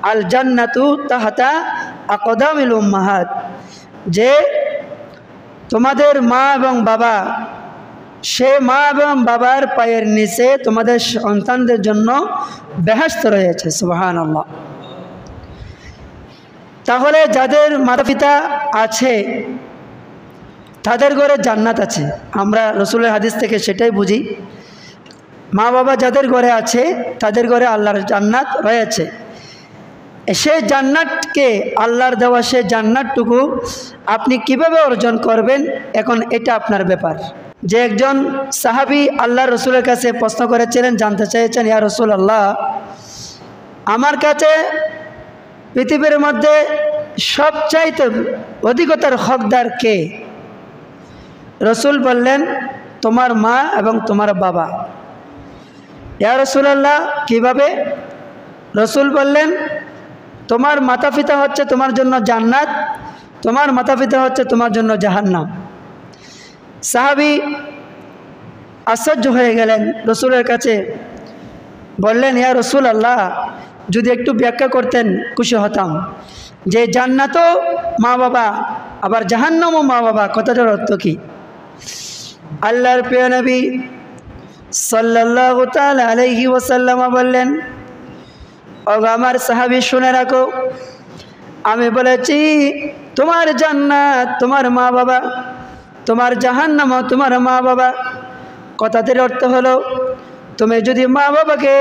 আল জান্নাতু তাহতা আকদামিল উম্মাহাত, যে তোমাদের মা এবং বাবা, সে মা এবং বাবার পায়ের নিচে তোমাদের সন্তানদের জন্য বেহেশত রয়েছে। সুবহানাল্লাহ। তাহলে যাদের মাতা পিতা আছে তাদের ঘরে জান্নাত আছে। আমরা রসুলের হাদিস থেকে সেটাই বুঝি, মা বাবা যাদের ঘরে আছে তাদের ঘরে আল্লাহর জান্নাত রয়েছে। সেই জান্নাতকে, আল্লাহর দেওয়া সেই জান্নাতটুকু আপনি কিভাবে অর্জন করবেন, এখন এটা আপনার ব্যাপার। যে একজন সাহাবী আল্লাহ রসুলের কাছে প্রশ্ন করেছিলেন, জানতে চেয়েছেন, ইয়া রাসূলুল্লাহ, আমার কাছে পৃথিবীর মধ্যে সবচাইতে অধিকতর হকদার কে? রসুল বললেন, তোমার মা এবং তোমার বাবা। ইয়া রাসূলুল্লাহ, কিভাবে? রসুল বললেন, তোমার মাতা পিতা হচ্ছে তোমার জন্য জান্নাত, তোমার মাতা পিতা হচ্ছে তোমার জন্য জাহান্নাম। সাহাবী আশ্চর্য হয়ে গেলেন, রসুলের কাছে বললেন, ইয়া রাসূলুল্লাহ, যদি একটু ব্যাখ্যা করতেন খুশি হতাম। যে জান্নাতও মা বাবা, আবার জাহান্নামও মা বাবা, কথাটার অর্থ কি? আল্লাহর প্রিয় নবী সাল্লাল্লাহু তাআলা আলাইহি ওয়াসাল্লাম বললেন, ও আমার সাহাবী শুনে রাখো, আমি বলেছি তোমার জান্নাত তোমার মা বাবা, তোমার জাহান্নাম তোমার মা বাবা। কথাটির অর্থ হলো, তুমি যদি মা বাবাকে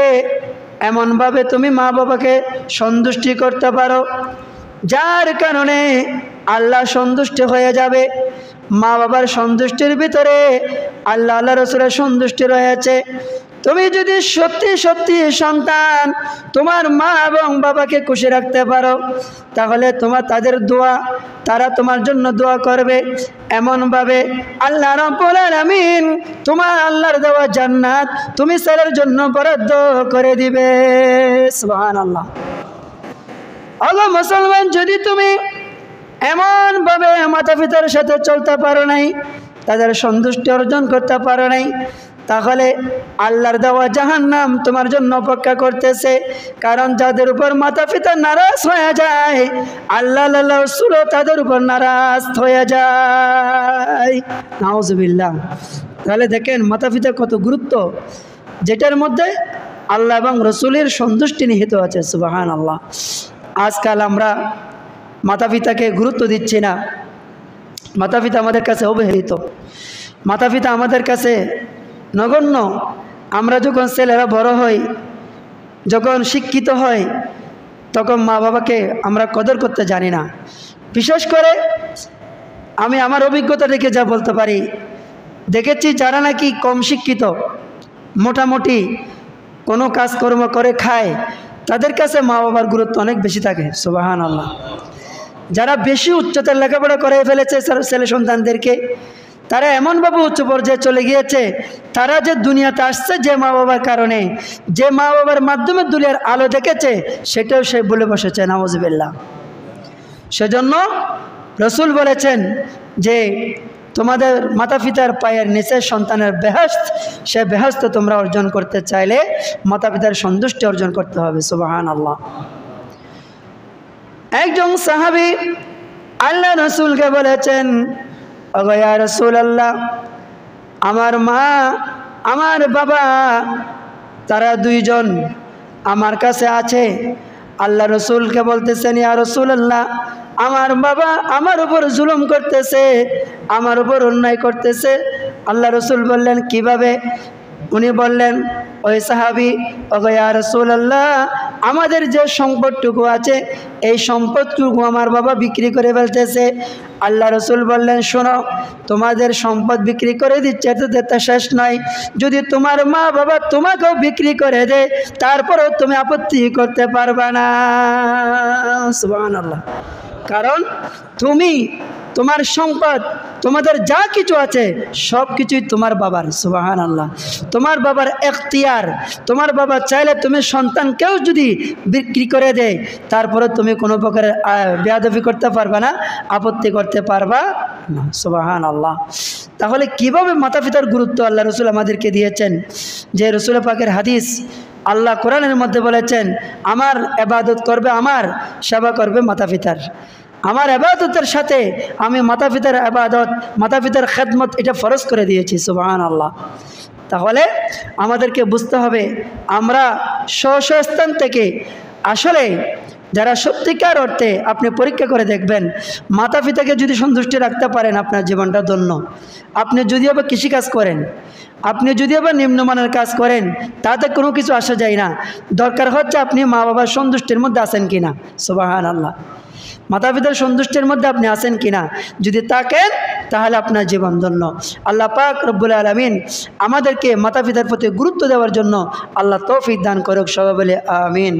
এমনভাবে তুমি মা বাবাকে সন্তুষ্টি করতে পারো যার কারণে আল্লাহ সন্তুষ্ট হয়ে যাবে। মা বাবার সন্তুষ্টির ভিতরে আল্লাহ রসুলের সন্তুষ্টি রয়েছে। তুমি যদি সত্যি সত্যি সন্তান তোমার মা এবং বাবাকে খুশি রাখতে পারো, তাহলে তাদের দোয়া, তারা তোমার জন্য দোয়া করবে এমনভাবে আল্লাহ রাব্বুল আলামিন তোমার আল্লাহর দেওয়া জান্নাত তুমি ছেলের জন্য বরাদ্দ করে দিবে। সুবহানাল্লাহ। আল্লাহ মুসলমান, যদি তুমি এমনভাবে মাতা পিতার সাথে চলতে পারো নাই, তাদের সন্তুষ্টি অর্জন করতে পারো নাই, তাহলে আল্লাহর দেওয়া জাহান্নাম তোমার জন্য অপেক্ষা করতেছে। কারণ যাদের উপর মাতা পিতা নারাজ হয়ে যায়, আল্লাহ রাসূল তাদের উপর নারাজ হয়ে যায়। নাউজুবিল্লাহ। তাহলে দেখেন মাতা পিতার কত গুরুত্ব, যেটার মধ্যে আল্লাহ এবং রসুলের সন্তুষ্টি নিহিত আছে। সুবহানাল্লাহ। আজকাল আমরা মাতা পিতাকে গুরুত্ব দিচ্ছি না। মাতা পিতা আমাদের কাছে অবহেলিত, মাতা পিতা আমাদের কাছে নগণ্য। আমরা যখন ছেলেরা বড় হই, যখন শিক্ষিত হয়, তখন মা বাবাকে আমরা কদর করতে জানি না। বিশেষ করে আমি আমার অভিজ্ঞতা থেকে যা বলতে পারি, দেখেছি যারা নাকি কম শিক্ষিত, মোটামুটি কোনো কাজকর্ম করে খায়, তাদের কাছে মা বাবার গুরুত্ব অনেক বেশি থাকে। সুবহানাল্লাহ। যারা বেশি উচ্চতার লেখাপড়া করে ফেলেছে ছেলে সন্তানদেরকে, তারা এমনভাবে উচ্চ পর্যায়ে চলে গিয়েছে, তারা যে দুনিয়াতে আসছে যে মা বাবার কারণে, যে মা বাবার মাধ্যমে দুনিয়ার আলো দেখেছে, সেটাও সে বলে বসেছে। নাউজুবিল্লাহ। সেজন্য রসুল বলেছেন যে তোমাদের মাতা পিতার পায়ের নিচে সন্তানের বেহেশত, সে বেহেশত তোমরা অর্জন করতে চাইলে মাতা পিতার সন্তুষ্টি অর্জন করতে হবে। সুবহানাল্লাহ। একজন সাহাবী আল্লাহ রসুলকে বলেছেন, ওগো ইয়া রাসূলুল্লাহ, আমার মা আমার বাবা তারা দুইজন আমার কাছে আছে। আল্লাহ রসুলকে বলতেছেন, ইয়া রাসূলুল্লাহ, আমার বাবা আমার উপর জুলুম করতেছে, আমার উপর অন্যায় করতেছে। আল্লাহ রসুল বললেন, কিভাবে? উনি বললেন, ওই সাহাবী, ওগো ইয়া রাসূলুল্লাহ, আমাদের যে সম্পদটুকু আছে এই সম্পদটুকু আমার বাবা বিক্রি করে ফেলতেছে। আল্লাহ রসুল বললেন, শোনো, তোমাদের সম্পদ বিক্রি করে দিচ্ছে এতে শেষ নয়, যদি তোমার মা বাবা তোমাকেও বিক্রি করে দেয় তারপরেও তুমি আপত্তি করতে পারবা না। সুবহানাল্লাহ। কারণ তুমি, তোমার সম্পদ, তোমাদের যা কিছু আছে সব কিছুই তোমার বাবার। সুবহানাল্লাহ। তোমার বাবার এখতিয়ার, তোমার বাবা চাইলে তুমি সন্তানকেও যদি বিক্রি করে দেয় তারপরে তুমি কোনো প্রকারের বেয়াদবি করতে পারবে না, আপত্তি করতে পারবা না। সুবহানাল্লাহ। তাহলে কিভাবে মাতা পিতার গুরুত্ব আল্লাহ রসুল আমাদেরকে দিয়েছেন, যে রসুল পাকের হাদিস, আল্লাহ কোরআনের মধ্যে বলেছেন আমার ইবাদত করবে, আমার সেবা করবে মাতা পিতার। আমার ইবাদতের সাথে আমি মাতা পিতার ইবাদত, মাতা পিতার খেদমত এটা ফরজ করে দিয়েছি। সুবহানাল্লাহ। তাহলে আমাদেরকে বুঝতে হবে আমরা স্ব স্থান থেকে আসলে যারা সত্যিকার অর্থে আপনি পরীক্ষা করে দেখবেন, মাতা পিতাকে যদি সন্তুষ্টি রাখতে পারেন আপনার জীবনটা ধন্য। আপনি যদি আবার কৃষিকাজ করেন, আপনি যদি আবার নিম্নমানের কাজ করেন, তাতে কোনো কিছু আসা যায় না। দরকার হচ্ছে আপনি মা বাবার সন্তুষ্টির মধ্যে আছেন কিনা। সুবহানাল্লাহ। মাতা পিতার সন্তুষ্টির মধ্যে আপনি আছেন কিনা, যদি থাকেন তাহলে আপনার জীবন ধন্য। আল্লাহ পাক রব্বুল আলামিন আমাদেরকে মাতা পিতার প্রতি গুরুত্ব দেওয়ার জন্য আল্লাহ তৌফিক দান করুক। সবাই বলে আমিন।